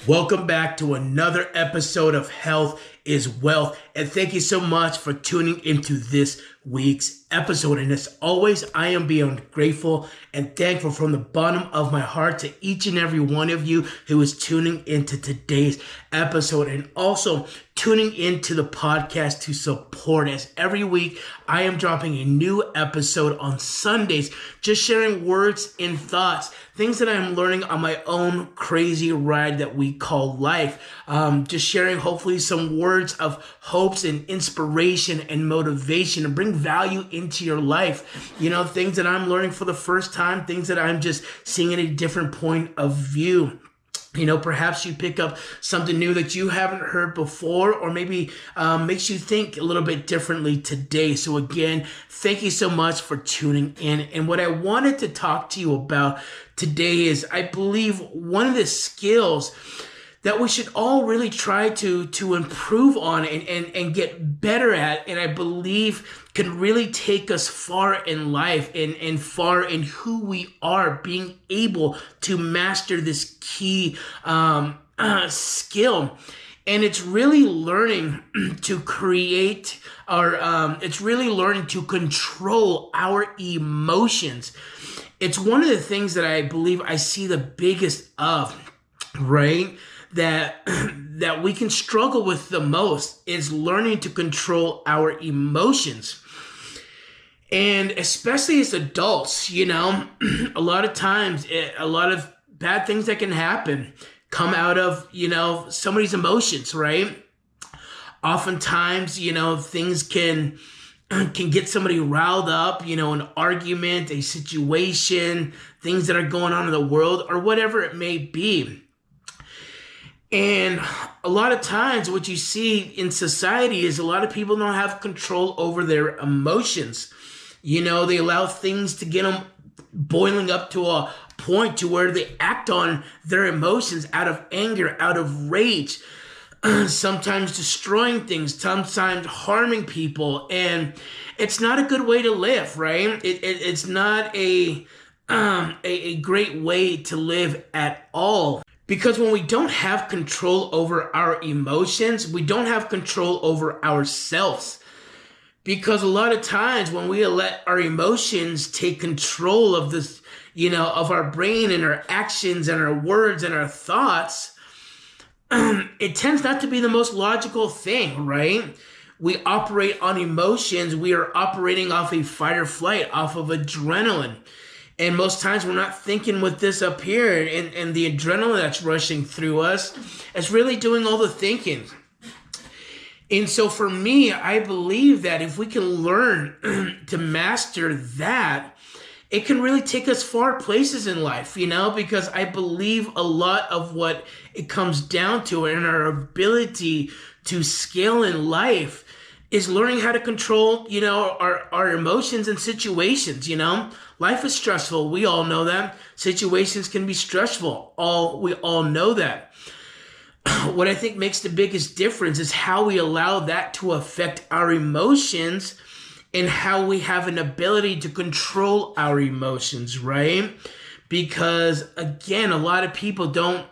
Welcome back to another episode of Health is Wealth. And thank you so much for tuning into this week's episode. And as always, I am beyond grateful and thankful from the bottom of my heart to each and every one of you who is tuning into today's episode and also tuning into the podcast to support us. Every week, I am dropping a new episode on Sundays, just sharing words and thoughts, things that I'm learning on my own crazy ride that we call life. Just sharing hopefully some words of hopes and inspiration and motivation to bring value into your life. You know, things that I'm learning for the first time, things that I'm just seeing in a different point of view. You know, perhaps you pick up something new that you haven't heard before, or maybe makes you think a little bit differently today. So again, thank you so much for tuning in. And what I wanted to talk to you about today is, I believe, one of the skills that we should all really try to improve on and get better at, and I believe can really take us far in life and far in who we are, being able to master this key skill. And it's really learning to create it's really learning to control our emotions. It's one of the things that I believe I see the biggest of, right? That we can struggle with the most is learning to control our emotions. And especially as adults, you know, a lot of times, a lot of bad things that can happen come out of, you know, somebody's emotions, right? Oftentimes, you know, things can get somebody riled up, you know, an argument, a situation, things that are going on in the world, or whatever it may be. And a lot of times what you see in society is a lot of people don't have control over their emotions. You know, they allow things to get them boiling up to a point to where they act on their emotions out of anger, out of rage, sometimes destroying things, sometimes harming people. And it's not a good way to live, right? It's not a great way to live at all. Because when we don't have control over our emotions, we don't have control over ourselves. Because a lot of times when we let our emotions take control of this, you know, of our brain and our actions and our words and our thoughts, it tends not to be the most logical thing, right? We operate on emotions. We are operating off a fight or flight, off of adrenaline. And most times we're not thinking with this up here, and the adrenaline that's rushing through us is really doing all the thinking. And so for me, I believe that if we can learn to master that, it can really take us far places in life, you know, because I believe a lot of what it comes down to and our ability to scale in life is learning how to control, you know, our emotions and situations, you know. Life is stressful. We all know that. Situations can be stressful. We all know that. What I think makes the biggest difference is how we allow that to affect our emotions and how we have an ability to control our emotions, right? Because again, a lot of people don't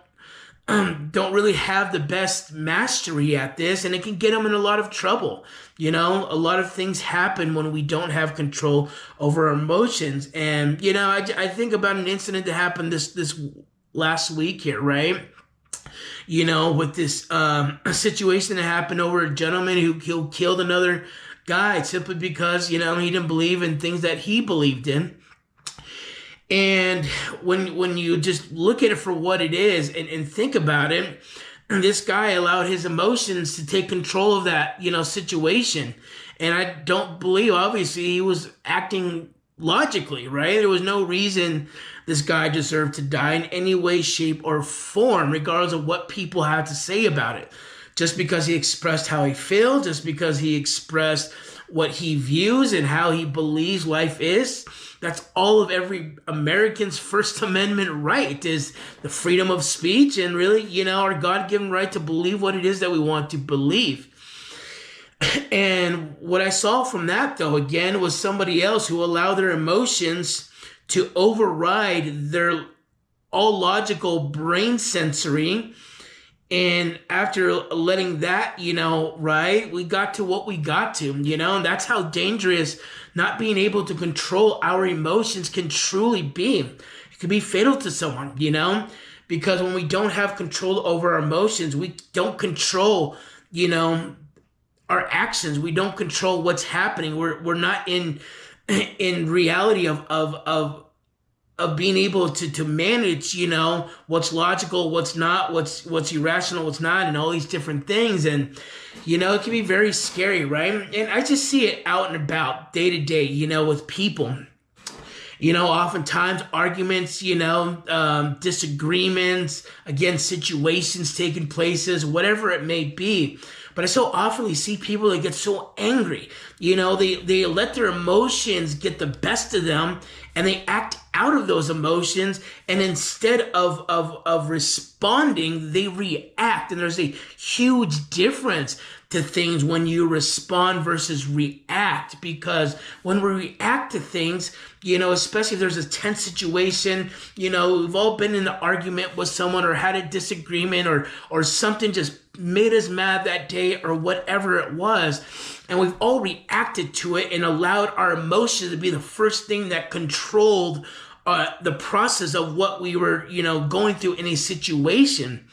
really have the best mastery at this, and it can get them in a lot of trouble. You know, a lot of things happen when we don't have control over our emotions. And, you know, I think about an incident that happened this last week here, right? You know, with this a situation that happened over a gentleman who killed another guy simply because, you know, he didn't believe in things that he believed in. And when you just look at it for what it is and think about it, this guy allowed his emotions to take control of that, you know, situation. And I don't believe, obviously, he was acting logically, right? There was no reason this guy deserved to die in any way, shape, or form, regardless of what people had to say about it. Just because he expressed how he feels, just because he expressed what he views and how he believes life is. That's all of every American's First Amendment right, is the freedom of speech and really, you know, our God-given right to believe what it is that we want to believe. And what I saw from that, though, again, was somebody else who allowed their emotions to override their all logical brain sensory. And after letting that, right, we got to what we got to, and that's how dangerous not being able to control our emotions can truly be. It can be fatal to someone, because when we don't have control over our emotions, we don't control, our actions. We don't control what's happening. We're not in reality of being able to manage, what's logical, what's not, what's irrational, what's not, and all these different things. And, it can be very scary, right? And I just see it out and about day to day, with people. Oftentimes arguments, disagreements, again, situations taking places, whatever it may be. But I so often see people that get so angry. They let their emotions get the best of them, and they act out of those emotions. And instead of responding, they react. And there's a huge difference to things when you respond versus react. Because when we react to things, especially if there's a tense situation, we've all been in an argument with someone or had a disagreement or something just made us mad that day or whatever it was. And we've all reacted to it and allowed our emotions to be the first thing that controlled the process of what we were, going through in a situation.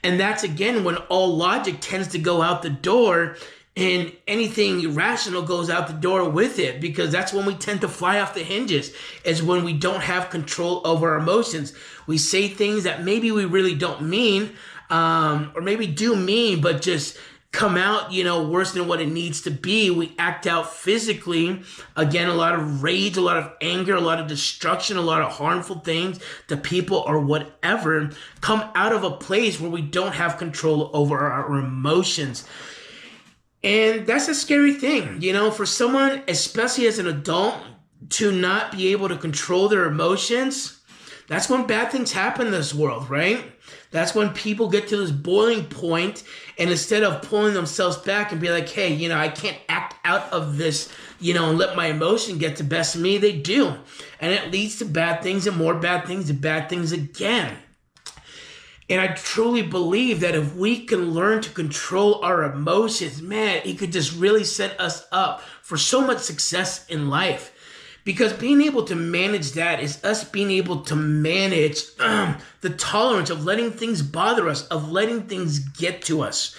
And that's, again, when all logic tends to go out the door and anything irrational goes out the door with it, because that's when we tend to fly off the hinges, is when we don't have control over our emotions. We say things that maybe we really don't mean, or maybe do mean, but just come out, worse than what it needs to be. We act out physically. Again, a lot of rage, a lot of anger, a lot of destruction, a lot of harmful things to people or whatever come out of a place where we don't have control over our emotions. And that's a scary thing, for someone, especially as an adult, to not be able to control their emotions. That's when bad things happen in this world, right? That's when people get to this boiling point, and instead of pulling themselves back and be like, hey, I can't act out of this, and let my emotion get the best of me, they do. And it leads to bad things and more bad things and bad things again. And I truly believe that if we can learn to control our emotions, man, it could just really set us up for so much success in life. Because being able to manage that is us being able to manage the tolerance of letting things bother us, of letting things get to us,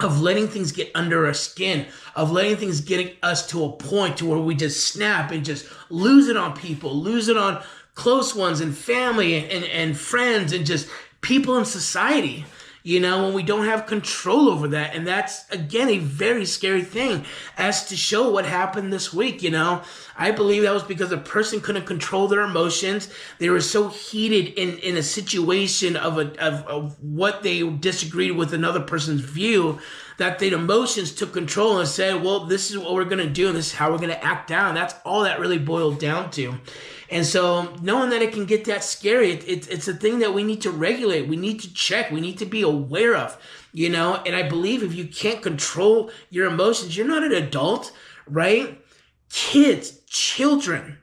of letting things get under our skin, of letting things get us to a point to where we just snap and just lose it on people, lose it on close ones and family and friends and just people in society. When we don't have control over that. And that's, again, a very scary thing, as to show what happened this week. I believe that was because the person couldn't control their emotions. They were so heated in a situation of what they disagreed with another person's view, that the emotions took control and said, well, this is what we're going to do, and this is how we're going to act out. That's all that really boiled down to. And so knowing that it can get that scary, it's a thing that we need to regulate. We need to check. We need to be aware of, And I believe if you can't control your emotions, you're not an adult, right? Kids, children,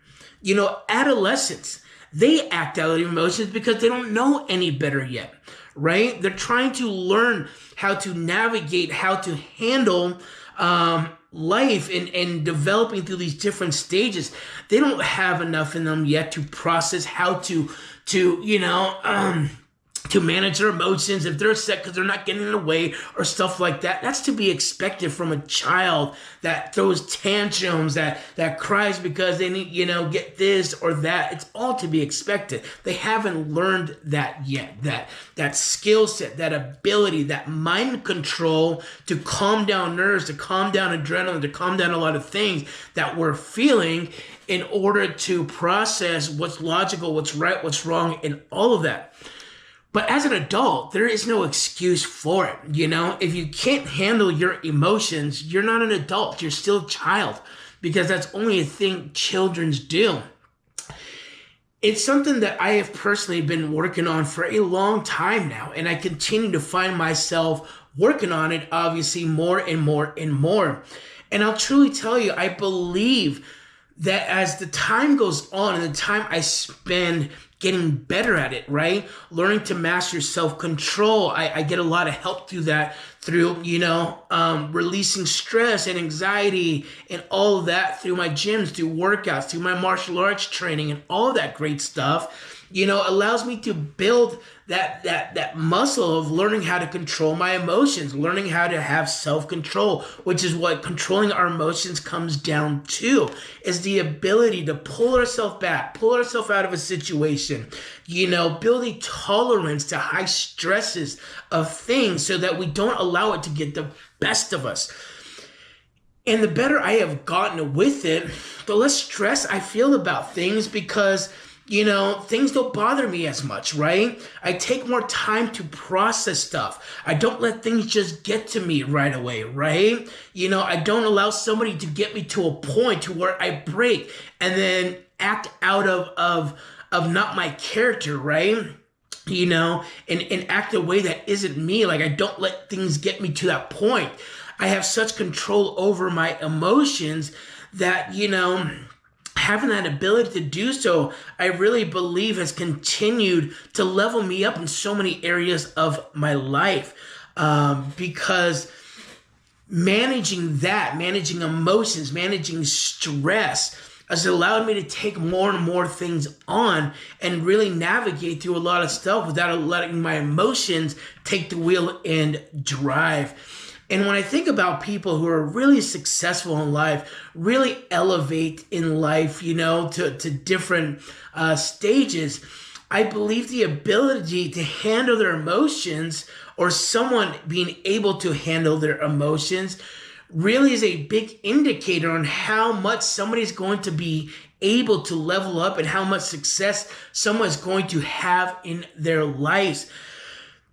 adolescents, they act out of emotions because they don't know any better yet, right? They're trying to learn how to navigate, how to handle life and developing through these different stages. They don't have enough in them yet to process how to manage their emotions. If they're upset because they're not getting in the way or stuff like that, that's to be expected from a child that throws tantrums, that cries because they need, get this or that. It's all to be expected. They haven't learned that yet. That skill set, that ability, that mind control to calm down nerves, to calm down adrenaline, to calm down a lot of things that we're feeling in order to process what's logical, what's right, what's wrong, and all of that. But as an adult, there is no excuse for it. If you can't handle your emotions, you're not an adult. You're still a child, because that's only a thing children do. It's something that I have personally been working on for a long time now, and I continue to find myself working on it, obviously, more and more and more. And I'll truly tell you, I believe that as the time goes on and the time I spend getting better at it, right? Learning to master self-control. I get a lot of help through that, through, releasing stress and anxiety and all of that through my gyms, through workouts, through my martial arts training and all that great stuff, allows me to build that muscle of learning how to control my emotions, learning how to have self-control, which is what controlling our emotions comes down to, is the ability to pull ourselves back, pull ourselves out of a situation, build a tolerance to high stresses of things so that we don't allow it to get the best of us. And the better I have gotten with it, the less stress I feel about things, because things don't bother me as much, right? I take more time to process stuff. I don't let things just get to me right away, right? I don't allow somebody to get me to a point to where I break and then act out of not my character, right? And act a way that isn't me. Like, I don't let things get me to that point. I have such control over my emotions that, having that ability to do so, I really believe has continued to level me up in so many areas of my life, because managing emotions, managing stress has allowed me to take more and more things on and really navigate through a lot of stuff without letting my emotions take the wheel and drive. And when I think about people who are really successful in life, really elevate in life, to different stages, I believe the ability to handle their emotions, or someone being able to handle their emotions, really is a big indicator on how much somebody's going to be able to level up and how much success someone's going to have in their lives.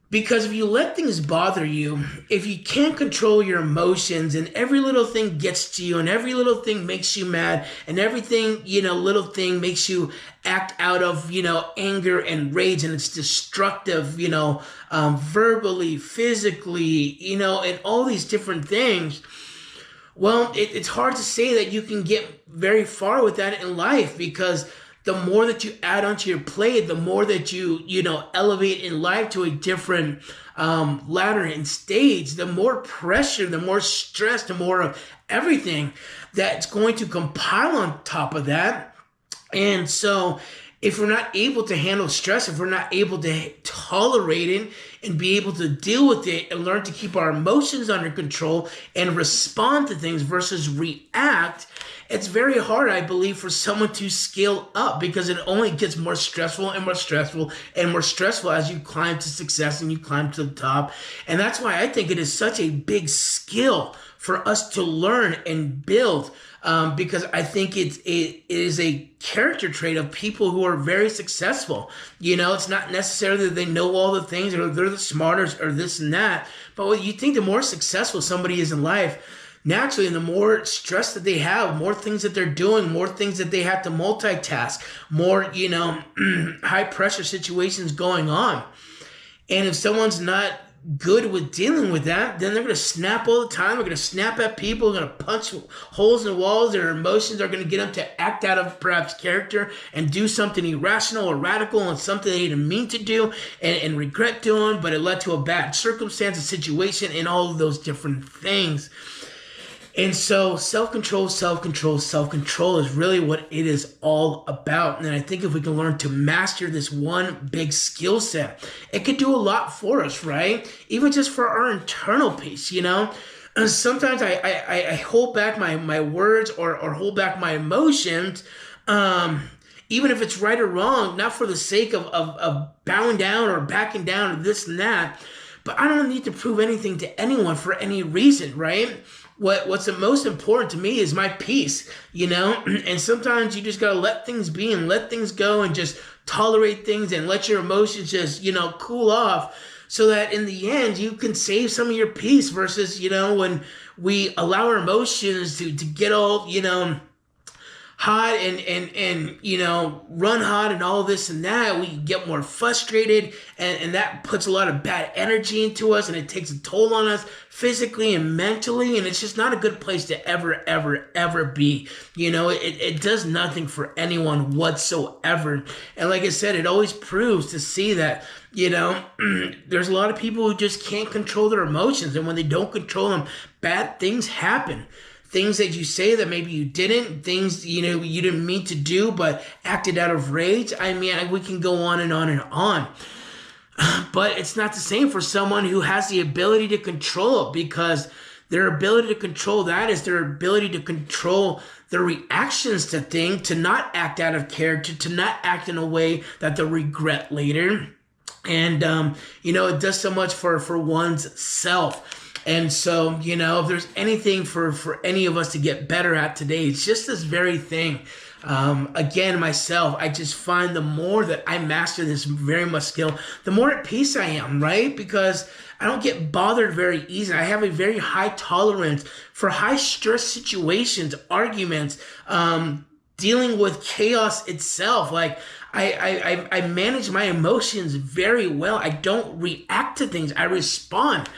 Because if you let things bother you, if you can't control your emotions and every little thing gets to you and every little thing makes you mad and everything, little thing makes you act out of, anger and rage, and it's destructive, verbally, physically, and all these different things, well, it's hard to say that you can get very far with that in life, because the more that you add onto your plate, the more that you elevate in life to a different ladder and stage, the more pressure, the more stress, the more of everything that's going to compile on top of that. And so if we're not able to handle stress, if we're not able to tolerate it and be able to deal with it and learn to keep our emotions under control and respond to things versus react, it's very hard, I believe, for someone to scale up, because it only gets more stressful and more stressful and more stressful as you climb to success and you climb to the top. And that's why I think it is such a big skill for us to learn and build, because I think it is a character trait of people who are very successful. It's not necessarily that they know all the things or they're the smartest or this and that, but what you think the more successful somebody is in life, naturally, and the more stress that they have, more things that they're doing, more things that they have to multitask, more, high pressure situations going on. And if someone's not good with dealing with that, then they're going to snap all the time. They're going to snap at people. They're going to punch holes in the walls. Their emotions are going to get them to act out of perhaps character and do something irrational or radical and something they didn't mean to do and regret doing, but it led to a bad circumstance, a situation, and all of those different things. And so self-control is really what it is all about. And I think if we can learn to master this one big skill set, it could do a lot for us, right? Even just for our internal peace, And sometimes I hold back my words or hold back my emotions, even if it's right or wrong, not for the sake of bowing down or backing down or this and that, but I don't need to prove anything to anyone for any reason, right? What's the most important to me is my peace, and sometimes you just got to let things be and let things go and just tolerate things and let your emotions just, cool off, so that in the end you can save some of your peace versus, when we allow our emotions to get all, hot and run hot and all this and that, we get more frustrated, and that puts a lot of bad energy into us, and it takes a toll on us physically and mentally, and it's just not a good place to ever be. It does nothing for anyone whatsoever. And like I said, it always proves to see that there's a lot of people who just can't control their emotions, and when they don't control them, bad things happen. Things that you say that maybe you didn't, things you didn't mean to do but acted out of rage. I mean, we can go on and on and on. But it's not the same for someone who has the ability to control it, because their ability to control that is their ability to control their reactions to things, to not act out of character, to not act in a way that they'll regret later. And, it does so much for one's self. And so, if there's anything for any of us to get better at today, it's just this very thing. Again, myself, I just find the more that I master this very much skill, the more at peace I am, right? Because I don't get bothered very easily. I have a very high tolerance for high stress situations, arguments, dealing with chaos itself. Like, I manage my emotions very well. I don't react to things. I respond.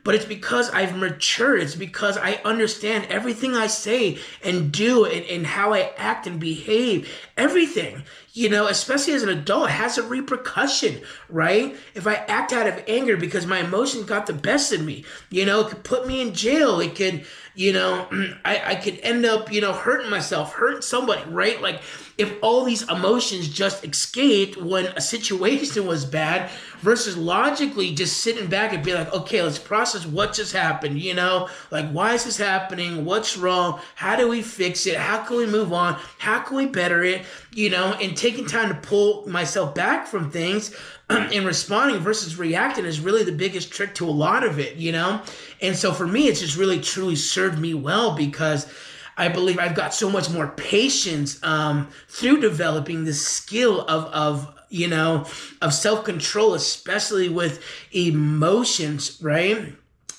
But it's because I've matured. It's because I understand everything I say and do, and how I act and behave. Everything, especially as an adult, has a repercussion, right? If I act out of anger because my emotions got the best of me, it could put me in jail. It could, I could end up, hurting myself, hurting somebody, right? Like, if all these emotions just escaped when a situation was bad, versus logically just sitting back and be like, okay, let's process what just happened, like, why is this happening? What's wrong? How do we fix it? How can we move on? How can we better it? And taking time to pull myself back from things and responding versus reacting is really the biggest trick to a lot of it, And so for me, it's just really truly served me well, because I believe I've got so much more patience through developing the skill of self-control, especially with emotions, right?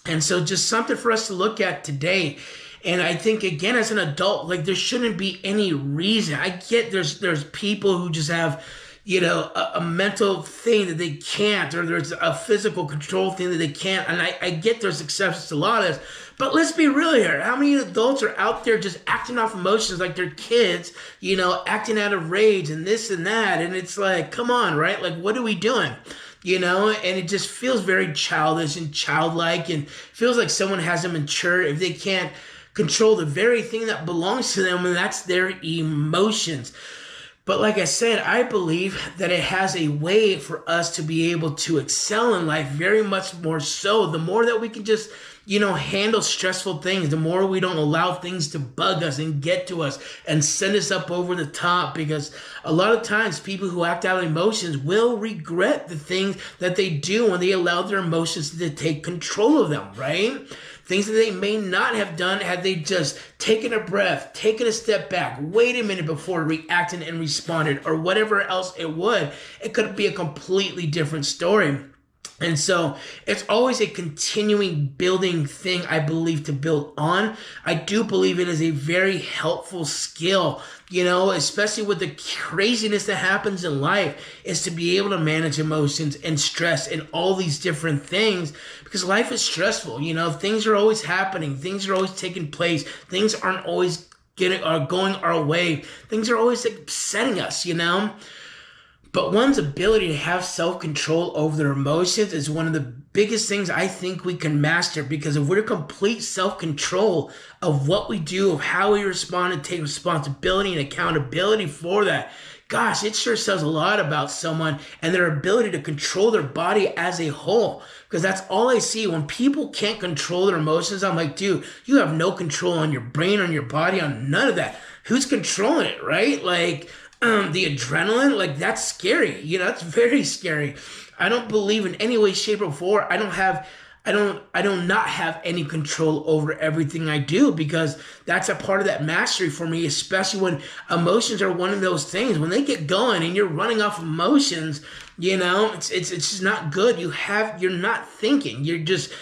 And so just something for us to look at today. And I think, again, as an adult, like, there shouldn't be any reason. I get there's people who just have, a mental thing that they can't, or there's a physical control thing that they can't. And I get there's exceptions to a lot of this. But let's be real here. How many adults are out there just acting off emotions like they're kids, acting out of rage and this and that? And it's like, come on, right? Like, what are we doing? And it just feels very childish and childlike, and feels like someone hasn't matured if they can't control the very thing that belongs to them, and that's their emotions. But like I said, I believe that it has a way for us to be able to excel in life, very much more so. The more that we can just, handle stressful things, the more we don't allow things to bug us and get to us and send us up over the top. Because a lot of times people who act out emotions will regret the things that they do when they allow their emotions to take control of them, right? Things that they may not have done had they just taken a breath, taken a step back, wait a minute before reacting and responded, or whatever else it would. It could be a completely different story. And so it's always a continuing building thing, I believe, to build on. I do believe it is a very helpful skill, especially with the craziness that happens in life, is to be able to manage emotions and stress and all these different things, because life is stressful. Things are always happening. Things are always taking place. Things aren't always going our way. Things are always upsetting us, But one's ability to have self-control over their emotions is one of the biggest things I think we can master, because if we're complete self-control of what we do, of how we respond, and take responsibility and accountability for that, gosh, it sure says a lot about someone and their ability to control their body as a whole. Because that's all I see. When people can't control their emotions, I'm like, dude, you have no control on your brain, on your body, on none of that. Who's controlling it, right? Like, the adrenaline, like, that's scary. That's very scary. I don't believe in any way, shape, or form. I do not have any control over everything I do, because that's a part of that mastery for me, especially when emotions are one of those things. When they get going and you're running off emotions, it's just not good. You're not thinking. You're just,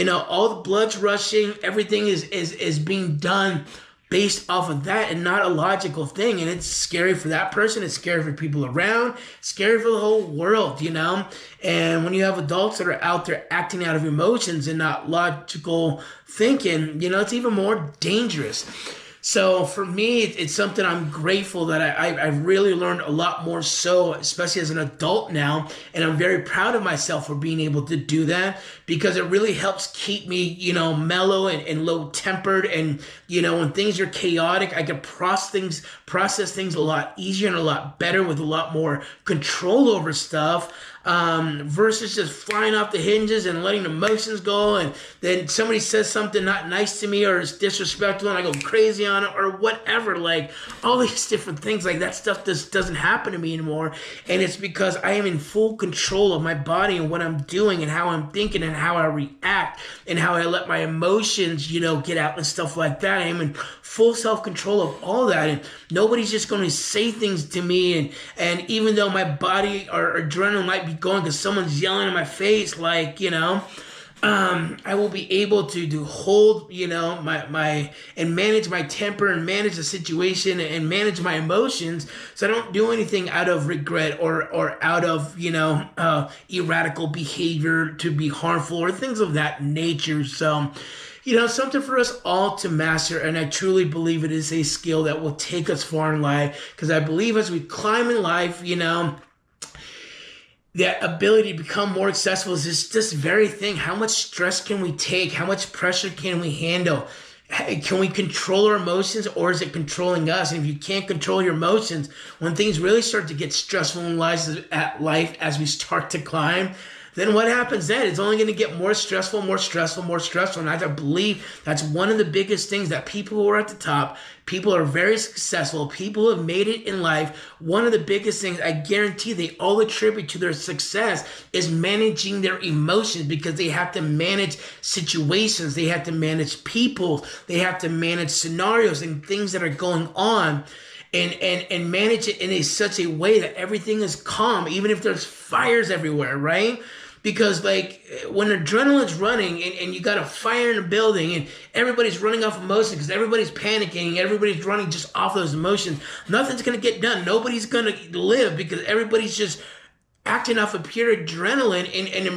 all the blood's rushing. Everything is being done based off of that and not a logical thing. And it's scary for that person. It's scary for people around. It's scary for the whole world, you know? And when you have adults that are out there acting out of emotions and not logical thinking, you know, it's even more dangerous. So for me, it's something I'm grateful that I've really learned a lot more so, especially as an adult now. And I'm very proud of myself for being able to do that because it really helps keep me, you know, mellow and low tempered. And, you know, when things are chaotic, I can process things a lot easier and a lot better with a lot more control over stuff. Versus just flying off the hinges and letting the emotions go, and then somebody says something not nice to me or is disrespectful and I go crazy on it or whatever, like all these different things. Like that stuff just doesn't happen to me anymore, and it's because I am in full control of my body and what I'm doing and how I'm thinking and how I react and how I let my emotions, you know, get out and stuff like that. I am in full self-control of all that, and nobody's just going to say things to me, and even though my body or adrenaline might be going because someone's yelling in my face, like, you know, I will be able to hold, you know, my and manage my temper and manage the situation and manage my emotions, so I don't do anything out of regret or out of, you know, erratical behavior to be harmful or things of that nature. So, you know, something for us all to master, and I truly believe it is a skill that will take us far in life, because I believe as we climb in life, you know, that ability to become more accessible is just this very thing. How much stress can we take? How much pressure can we handle? Can we control our emotions, or is it controlling us? And if you can't control your emotions, when things really start to get stressful in life as we start to climb, then what happens then? It's only going to get more stressful, more stressful, more stressful. And I believe that's one of the biggest things that people who are at the top, people who are very successful, people who have made it in life, one of the biggest things I guarantee they all attribute to their success is managing their emotions, because they have to manage situations, they have to manage people, they have to manage scenarios and things that are going on. And manage it in such a way that everything is calm, even if there's fires everywhere, right? Because like when adrenaline's running and you got a fire in a building and everybody's running off emotions because everybody's panicking, everybody's running just off those emotions, nothing's going to get done. Nobody's going to live because everybody's just acting off of pure adrenaline and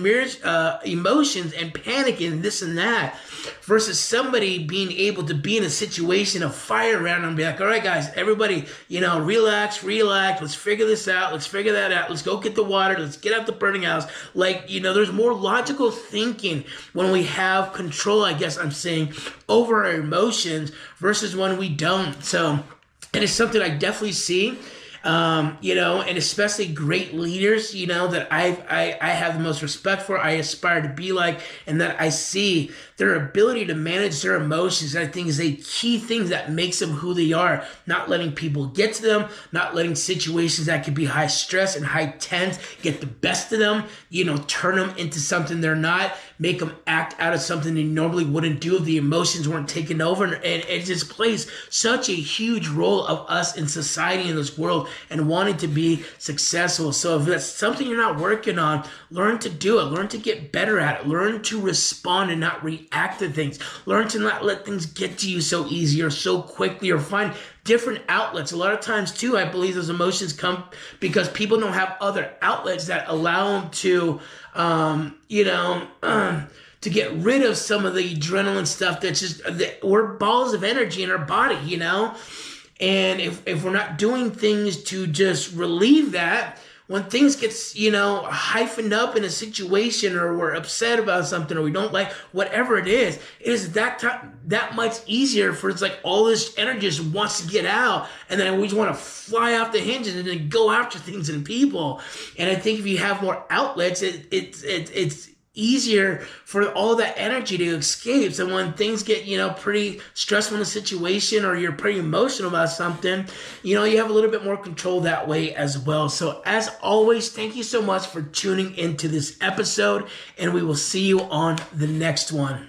emotions and panic and this and that, versus somebody being able to be in a situation of fire around them and be like, all right, guys, everybody, you know, relax, let's figure this out, let's figure that out, let's go get the water, let's get out the burning house. Like, you know, there's more logical thinking when we have control, I guess I'm saying, over our emotions versus when we don't. So, and it's something I definitely see. You know, and especially great leaders, you know, that I have the most respect for, I aspire to be like, and that I see their ability to manage their emotions, I think is a key thing that makes them who they are. Not letting people get to them, not letting situations that could be high stress and high tense get the best of them, you know, turn them into something they're not, make them act out of something they normally wouldn't do if the emotions weren't taken over. And it just plays such a huge role of us in society, in this world, and wanting to be successful. So if that's something you're not working on, learn to do it. Learn to get better at it. Learn to respond and not react to things. Learn to not let things get to you so easy or so quickly, or find different outlets. A lot of times too, I believe those emotions come because people don't have other outlets that allow them to, to get rid of some of the adrenaline stuff that's just, we're balls of energy in our body, you know? And if we're not doing things to just relieve that, when things gets, you know, hyphened up in a situation, or we're upset about something, or we don't like whatever it is that much easier for, it's like all this energy just wants to get out, and then we just want to fly off the hinges and then go after things and people. And I think if you have more outlets, it's easier for all that energy to escape. So when things get, you know, pretty stressful in a situation, or you're pretty emotional about something, you know, you have a little bit more control that way as well. So as always, thank you so much for tuning into this episode, and we will see you on the next one.